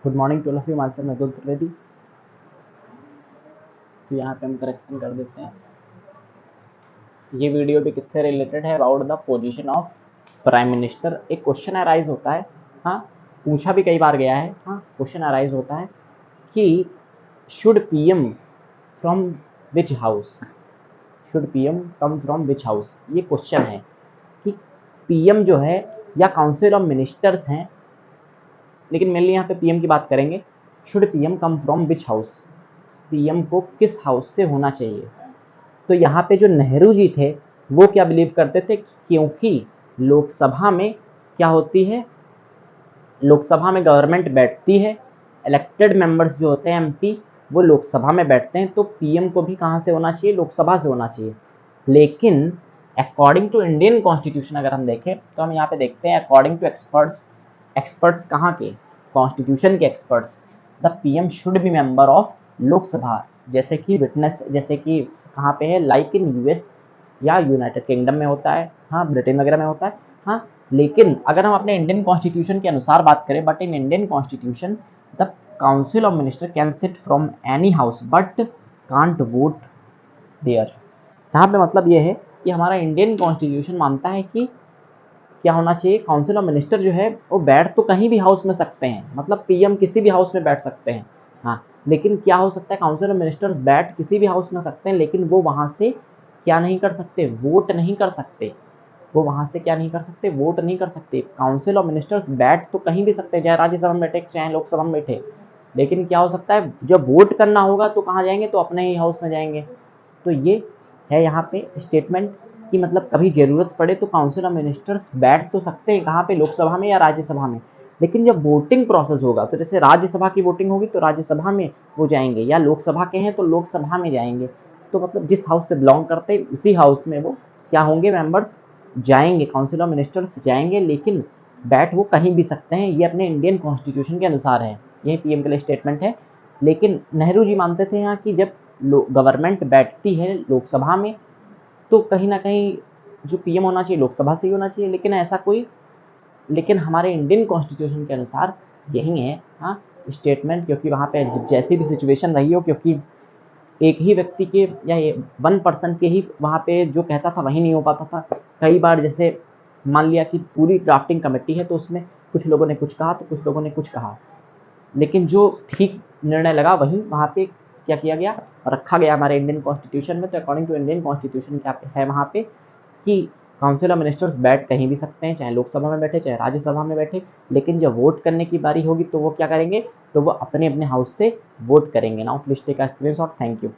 Good morning to all of you, myself Abdul Trivedi. तो यहाँ पे हम करेक्शन कर देते हैं। ये वीडियो भी किससे रिलेटेड है? About the position of prime minister. एक क्वेश्चन अराइज होता है, हाँ, पूछा भी कई बार गया है, हाँ, क्वेश्चन अराइज होता है कि should PM from which house, should PM come from which house. ये क्वेश्चन है कि पीएम जो है या काउंसिल ऑफ मिनिस्टर्स हैं, लेकिन मेनली यहाँ पे पीएम की बात करेंगे। Should PM come from which house, PM को किस हाउस से होना चाहिए। तो यहाँ पे जो नेहरू जी थे वो क्या बिलीव करते थे, क्योंकि लोकसभा में क्या होती है, लोकसभा में गवर्नमेंट बैठती है, इलेक्टेड मेंबर्स जो होते हैं एमपी वो लोकसभा में बैठते हैं, तो पीएम को भी कहाँ से होना चाहिए, लोकसभा से होना चाहिए। लेकिन अकॉर्डिंग टू इंडियन कॉन्स्टिट्यूशन अगर हम देखें तो हम यहाँ पे देखते हैं अकॉर्डिंग टू एक्सपर्ट्स, एक्सपर्ट्स कहाँ के, कॉन्स्टिट्यूशन के experts, the PM should be member of Lok Sabha. जैसे कि विटनेस, जैसे कि कहाँ पे है, लाइक इन यूएस या यूनाइटेड किंगडम में होता है, हाँ, ब्रिटेन वगैरह में होता है, हाँ। लेकिन अगर हम अपने इंडियन कॉन्स्टिट्यूशन के अनुसार बात करें, but in Indian constitution the council of minister can sit from any house but can't vote there. यहाँ पे मतलब ये है कि हमारा इंडियन कॉन्स्टिट्यूशन मानता है कि क्या होना चाहिए, काउंसिल ऑफ मिनिस्टर जो है वो बैठ तो कहीं भी हाउस में सकते हैं, मतलब पीएम किसी भी हाउस में बैठ सकते हैं, हाँ। लेकिन क्या हो सकता है, काउंसिल ऑफ मिनिस्टर्स बैठ किसी भी हाउस में सकते हैं, लेकिन वो वहाँ से क्या नहीं कर सकते, वोट नहीं कर सकते। वो वहाँ से क्या नहीं कर सकते, वोट नहीं कर सकते। काउंसिल ऑफ मिनिस्टर्स बैठ तो कहीं भी सकते हैं, चाहे राज्यसभा में बैठे चाहे लोकसभा में बैठे, लेकिन क्या हो सकता है, जब वोट करना होगा तो कहाँ जाएंगे, तो अपने ही हाउस में जाएंगे। तो ये है यहाँ पे स्टेटमेंट कि मतलब कभी ज़रूरत पड़े तो काउंसिल ऑफ मिनिस्टर्स बैठ तो सकते हैं कहाँ पे, लोकसभा में या राज्यसभा में, लेकिन जब वोटिंग प्रोसेस होगा तो जैसे राज्यसभा की वोटिंग होगी तो राज्यसभा में वो जाएंगे, या लोकसभा के हैं तो लोकसभा में जाएंगे। तो मतलब जिस हाउस से बिलोंग करते हैं उसी हाउस में वो क्या होंगे, मेंबर्स जाएंगे, काउंसिल ऑफ मिनिस्टर्स जाएंगे, लेकिन बैठ वो कहीं भी सकते हैं। ये अपने इंडियन कॉन्स्टिट्यूशन के अनुसार है, ये पीएम के लिए स्टेटमेंट है। लेकिन नेहरू जी मानते थे यहाँ कि जब गवर्नमेंट बैठती है लोकसभा में तो कहीं ना कहीं जो पीएम होना चाहिए लोकसभा से ही होना चाहिए, लेकिन ऐसा कोई, लेकिन हमारे इंडियन कॉन्स्टिट्यूशन के अनुसार यही है, हाँ, स्टेटमेंट। क्योंकि वहाँ पे जैसी भी सिचुएशन रही हो, क्योंकि एक ही व्यक्ति के या 1% के ही वहाँ पे जो कहता था वही नहीं हो पाता था। कई बार जैसे मान लिया कि पूरी ड्राफ्टिंग कमेटी है तो उसमें कुछ लोगों ने कुछ कहा तो कुछ लोगों ने कुछ कहा, लेकिन जो ठीक निर्णय लगा वही वहाँ पे क्या किया गया, रखा गया हमारे इंडियन कॉन्स्टिट्यूशन में। तो अकॉर्डिंग टू इंडियन कॉन्स्टिट्यूशन क्या है वहाँ पे कि काउंसिल ऑफ मिनिस्टर्स बैठ कहीं भी सकते हैं, चाहे लोकसभा में बैठे चाहे राज्यसभा में बैठे, लेकिन जब वोट करने की बारी होगी तो वो क्या करेंगे, तो वो अपने अपने हाउस से वोट करेंगे। Now please take a screenshot, thank you.